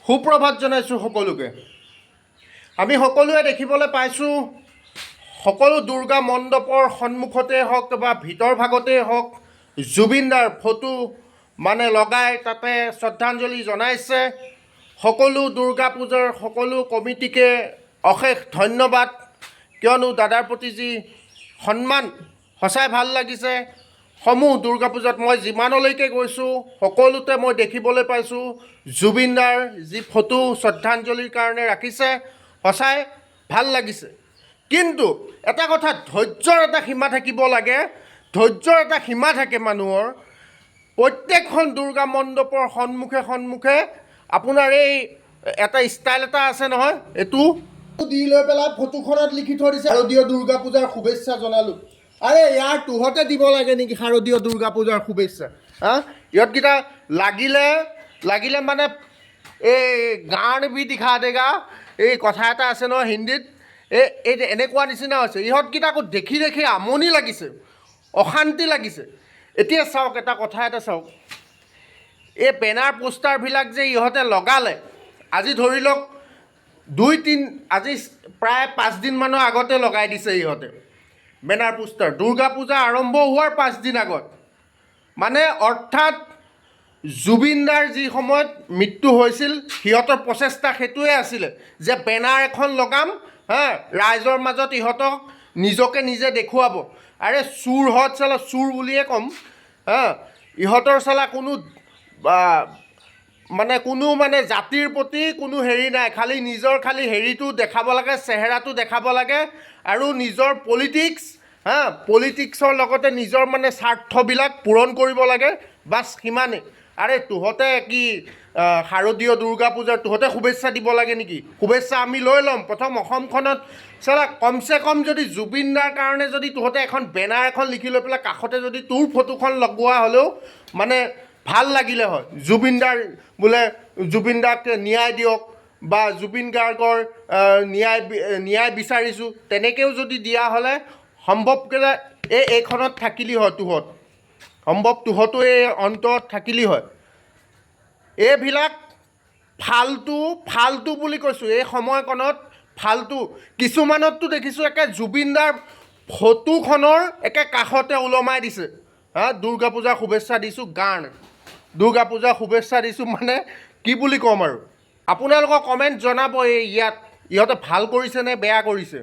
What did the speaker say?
সুপ্ৰভাত জনাইছোঁ সকলোকে। আমি সকলোৱে দেখিবলৈ পাইছোঁ সকলো দুৰ্গা মণ্ডপৰ সন্মুখতে হওক বা ভিতৰ ভাগতেই হওক জুবিনদাৰ ফটো লগাই তাতে শ্ৰদ্ধাঞ্জলি জনাইছে। সকলো দুৰ্গা পূজাৰ সকলো কমিটিকে অশেষ ধন্যবাদ, কিয়নো দাদাৰ প্ৰতি যি সন্মান সঁচাই ভাল লাগিছে। সমূহ দুৰ্গা পূজাত মই যিমানলৈকে গৈছোঁ সকলোতে মই দেখিবলৈ পাইছোঁ জুবিনদাৰ যি ফটো শ্ৰদ্ধাঞ্জলিৰ কাৰণে ৰাখিছে, সঁচাই ভাল লাগিছে। কিন্তু এটা কথা, ধৈৰ্যৰ এটা সীমা থাকিব লাগে। ধৈৰ্যৰ এটা সীমা থাকে মানুহৰ। প্ৰত্যেকখন দুৰ্গা মণ্ডপৰ সন্মুখে আপোনাৰ এই এটা ষ্টাইল এটা আছে নহয়, এইটো দি লৈ পেলাই ফটোখনত লিখি থৈ দিছে শাৰদীয় দুৰ্গা পূজাৰ শুভেচ্ছা জনালোঁ। আৰে ইয়াৰ তোহঁতে দিব লাগে নেকি শাৰদীয় দুৰ্গা পূজাৰ শুভেচ্ছা? ইহঁতকেইটা লাগিলে মানে এই গান বি দিখা দেগা, এই কথা এটা আছে নহয় হিন্দীত, এই এনেকুৱা নিচিনা হৈছে। ইহঁতকেইটাকো দেখি আমনি লাগিছে, অশান্তি লাগিছে। এতিয়া চাওক, এটা কথা এটা চাওক, এই বেনাৰ পোষ্টাৰবিলাক যে ইহঁতে লগালে, আজি ধৰি লওক আজি প্ৰায় 5 দিনমানৰ আগতে লগাই দিছে ইহঁতে বেনাৰ পোষ্টাৰ, দুৰ্গা পূজা আৰম্ভ হোৱাৰ 5 দিন আগত। অৰ্থাৎ জুবিনদাৰ যি সময়ত মৃত্যু হৈছিল সিহঁতৰ প্ৰচেষ্টা সেইটোৱে আছিলে যে বেনাৰ এখন লগাম, ৰাইজৰ মাজত ইহঁতক নিজকে নিজে দেখুৱাব। আৰে চোৰহঁত চালা চোৰ বুলিয়ে ক'ম। ইহঁতৰ চালা কোনো জাতিৰ প্ৰতি কোনো হেৰি নাই, খালি নিজৰ হেৰিটো দেখাব লাগে, চেহেৰাটো দেখাব লাগে আৰু নিজৰ পলিটিক্সৰ লগতে নিজৰ স্বাৰ্থবিলাক পূৰণ কৰিব লাগে, বাছ সিমানেই। আৰে তহঁতে কি শাৰদীয় দুৰ্গা পূজাৰ তহঁতে শুভেচ্ছা দিব লাগে নেকি? শুভেচ্ছা আমি লৈ ল'ম। প্ৰথম অসমখনত চালা কমচে কম যদি জুবিনদাৰ কাৰণে যদি তহঁতে এখন বেনাৰ এখন লিখি লৈ পেলাই কাষতে যদি তোৰ ফটোখন লগোৱা হ'লেও ভাল লাগিলে হয়। জুবিনদাক ন্যায় দিয়ক বা জুবিন গাৰ্গৰ ন্যায় বিচাৰিছোঁ, তেনেকৈও যদি দিয়া হ'লে সম্ভৱকে এইখনত থাকিলি হয় তহঁতো এই অন্তৰত থাকিলি হয়। এইবিলাক ফাল্টু বুলি কৈছোঁ। এই সময়কণত ফাল্টু। কিছুমানততো দেখিছোঁ একে জুবিনদাৰ ফটোখনৰ একে কাষতে ওলমাই দিছে, দুৰ্গা পূজাৰ শুভেচ্ছা দিছোঁ গান, দুৰ্গা পূজাৰ শুভেচ্ছা দিছোঁ কি বুলি ক'ম আৰু। আপোনালোকৰ কমেণ্ট জনাব, ইহঁতে ভাল কৰিছে নে বেয়া কৰিছে।